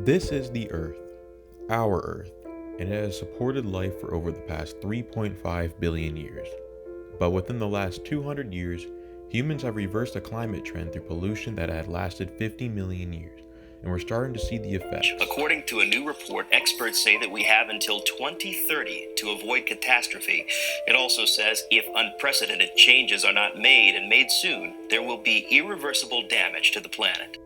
This is the Earth, our Earth, and it has supported life for over the past 3.5 billion years. But within the last 200 years, humans have reversed a climate trend through pollution that had lasted 50 million years, and we're starting to see the effects. According to a new report, experts say that we have until 2030 to avoid catastrophe. It also says if unprecedented changes are not made and made soon, there will be irreversible damage to the planet.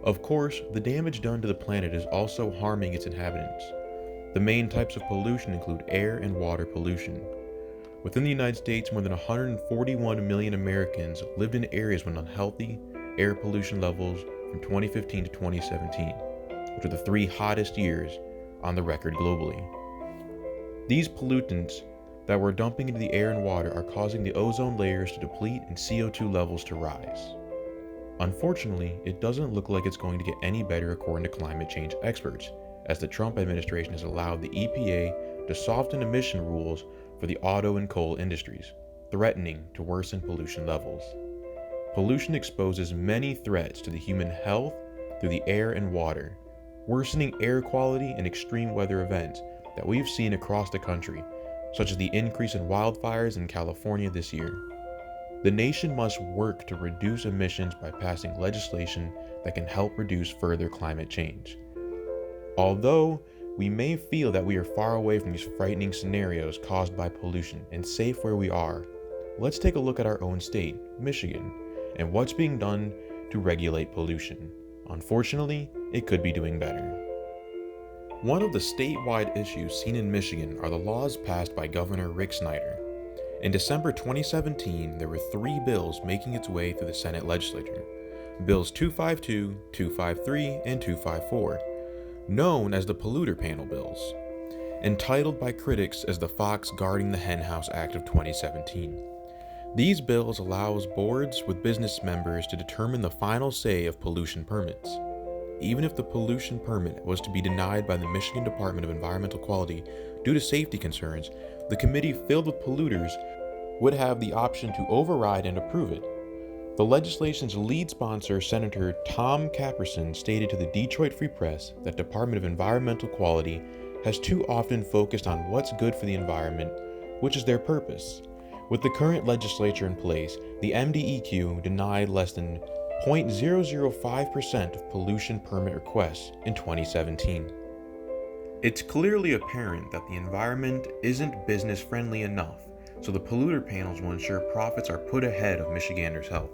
Of course, the damage done to the planet is also harming its inhabitants. The main types of pollution include air and water pollution. Within the United States, more than 141 million Americans lived in areas with unhealthy air pollution levels from 2015 to 2017, which are the three hottest years on the record globally. These pollutants that we're dumping into the air and water are causing the ozone layers to deplete and CO2 levels to rise. Unfortunately, it doesn't look like it's going to get any better according to climate change experts, as the Trump administration has allowed the EPA to soften emission rules for the auto and coal industries, threatening to worsen pollution levels. Pollution exposes many threats to the human health through the air and water, worsening air quality and extreme weather events that we've seen across the country, such as the increase in wildfires in California this year. The nation must work to reduce emissions by passing legislation that can help reduce further climate change. Although we may feel that we are far away from these frightening scenarios caused by pollution and safe where we are, let's take a look at our own state, Michigan, and what's being done to regulate pollution. Unfortunately, it could be doing better. One of the statewide issues seen in Michigan are the laws passed by Governor Rick Snyder. In December 2017, there were three bills making its way through the Senate legislature. Bills 252, 253, and 254, known as the Polluter Panel bills, entitled by critics as the Fox Guarding the Henhouse Act of 2017. These bills allows boards with business members to determine the final say of pollution permits. Even if the pollution permit was to be denied by the Michigan Department of Environmental Quality due to safety concerns, the committee filled with polluters would have the option to override and approve it. The legislation's lead sponsor, Senator Tom Caperson, stated to the Detroit Free Press that Department of Environmental Quality has too often focused on what's good for the environment, which is their purpose. With the current legislature in place, the MDEQ denied less than 0.005% of pollution permit requests in 2017. It's clearly apparent that the environment isn't business friendly enough, so the polluter panels will ensure profits are put ahead of Michiganders' health.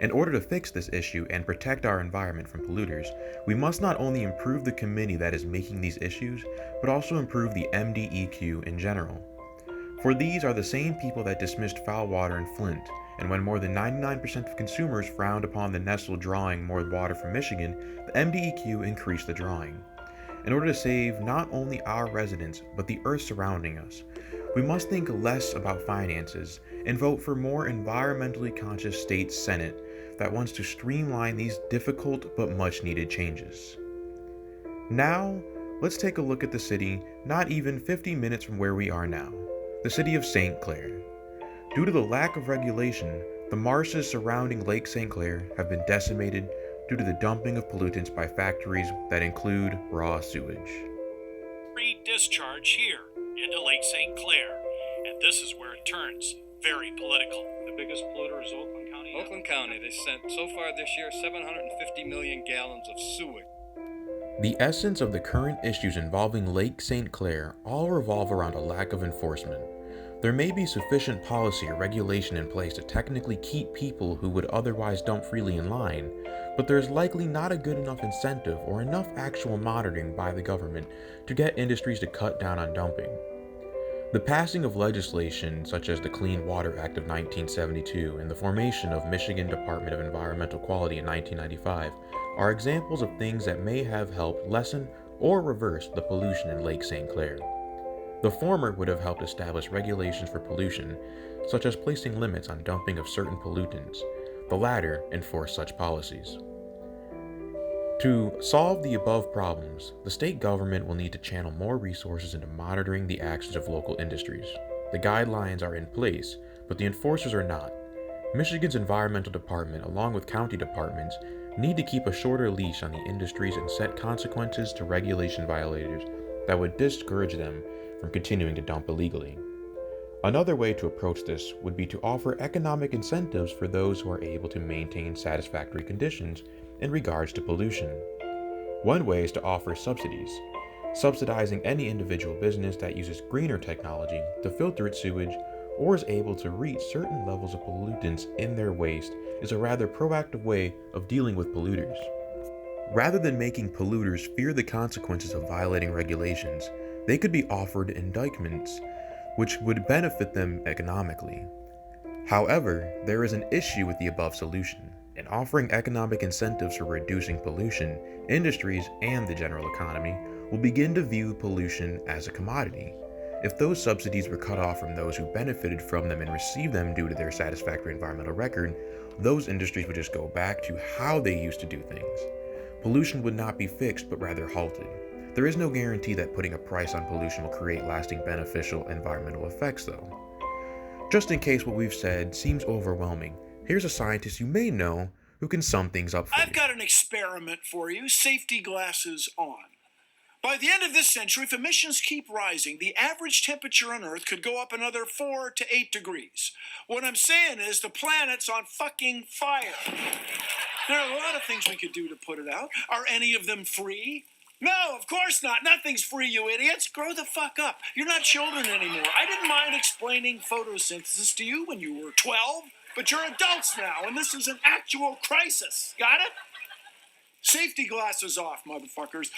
In order to fix this issue and protect our environment from polluters, we must not only improve the committee that is making these issues, but also improve the MDEQ in general. For these are the same people that dismissed foul water in Flint, and when more than 99% of consumers frowned upon the Nestle drawing more water from Michigan, the MDEQ increased the drawing. In order to save not only our residents, but the earth surrounding us, we must think less about finances and vote for more environmentally conscious state senate that wants to streamline these difficult but much needed changes. Now, let's take a look at the city not even 50 minutes from where we are now, the city of St. Clair. Due to the lack of regulation, the marshes surrounding Lake St. Clair have been decimated due to the dumping of pollutants by factories that include raw sewage. Free discharge here into Lake St. Clair, and this is where it turns very political. The biggest polluter is Oakland County. Oakland County, they sent so far this year 750 million gallons of sewage. The essence of the current issues involving Lake St. Clair all revolve around a lack of enforcement. There may be sufficient policy or regulation in place to technically keep people who would otherwise dump freely in line, but there is likely not a good enough incentive or enough actual monitoring by the government to get industries to cut down on dumping. The passing of legislation such as the Clean Water Act of 1972 and the formation of Michigan Department of Environmental Quality in 1995 are examples of things that may have helped lessen or reverse the pollution in Lake St. Clair. The former would have helped establish regulations for pollution, such as placing limits on dumping of certain pollutants, The latter enforce such policies. To solve the above problems, the state government will need to channel more resources into monitoring the actions of local industries. The guidelines are in place, but the enforcers are not. Michigan's environmental department, along with county departments, need to keep a shorter leash on the industries and set consequences to regulation violators that would discourage them from continuing to dump illegally. Another way to approach this would be to offer economic incentives for those who are able to maintain satisfactory conditions in regards to pollution. One way is to offer subsidies. Subsidizing any individual business that uses greener technology to filter its sewage or is able to reach certain levels of pollutants in their waste is a rather proactive way of dealing with polluters. Rather than making polluters fear the consequences of violating regulations, they could be offered indictments which would benefit them economically. However, there is an issue with the above solution. In offering economic incentives for reducing pollution, industries and the general economy will begin to view pollution as a commodity. If those subsidies were cut off from those who benefited from them and received them due to their satisfactory environmental record, those industries would just go back to how they used to do things. Pollution would not be fixed, but rather halted. There is no guarantee that putting a price on pollution will create lasting beneficial environmental effects, though. Just in case what we've said seems overwhelming, here's a scientist you may know who can sum things up for you. I've got an experiment for you. Safety glasses on. By the end of this century, if emissions keep rising, the average temperature on Earth could go up another 4 to 8 degrees. What I'm saying is the planet's on fucking fire. There are a lot of things we could do to put it out. Are any of them free? No, of course not. Nothing's free, you idiots. Grow the fuck up. You're not children anymore. I didn't mind explaining photosynthesis to you when you were 12, but you're adults now, and this is an actual crisis. Got it? Safety glasses off, motherfuckers.